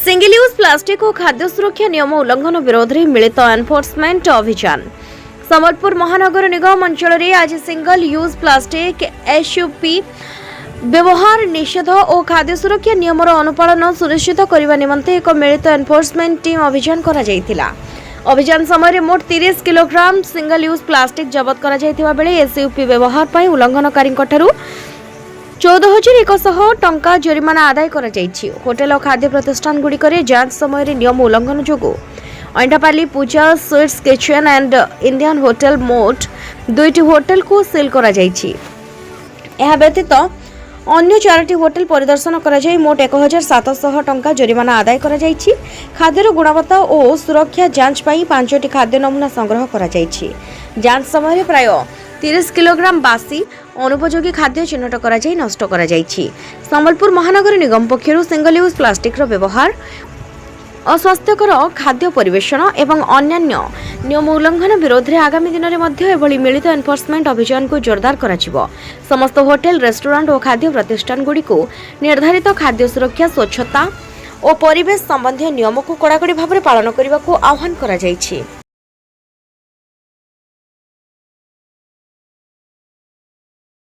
Single use plastic और खाद्य सुरक्षा नियम उल्लंघन विरोध में मिलित एनफोर्समेंट अभियान। संबलपुर महानगर निगम अंचल में आज सिंगल यूज प्लास्टिक एसयूपी व्यवहार निषेध और खाद्य सुरक्षा नियम अनुपालन सुनिश्चित करने निमंते एक मिलित एनफोर्समेंट टीम अभियान करा जायतिला। अभियान समय मोट 30 किलोग्राम सिंगल यूज प्लास्टिक जबत करा जायतिबा बेले एसयूपी व्यवहार पर उल्लंघनकारी 14,100 टंका जरिमाना आदाय करा जायछि। होटेल और खाद्य प्रतिष्ठान गुड़िकरे जांच समय नियम उल्लंघन जोगु Antapali Puja sweets kitchen and Indian hotel मोट 2टी होटेल को सील करा जायछि। एहा व्यतीत अन्य 4टी होटेल परिदर्शन करा जाय मोट 1,700 टंका जरिमाना आदाय करा जायछि। खाद्यर गुणवत्ता और सुरक्षा जांच पाई 5टी खाद्य नमूना संग्रह करा जायछि। जांच समय प्राय 30 किलोग्राम बासी अनुपयोगी खाद्य चिन्हट करा जाय नष्ट करा जायछि। संबलपुर महानगर निगम पक्षरु सिंगल यूज प्लास्टिक रो व्यवहार अस्वास्थ्यकर खाद्य परिवेषण एवं अन्यान्य नियम उल्लंघन विरोध में आगामी दिन में मध्य एभली मिलित एनफोर्समेंट अभियान को जोरदार कराजिबो। समस्त होटेल रेस्टोरेंट और खाद्य प्रतिष्ठान गुड़ी को निर्धारित खाद्य सुरक्षा स्वच्छता और परिवेश संबंधी नियम को कड़ाकड़ी भाव में पालन करने को आह्वान करा जायछि।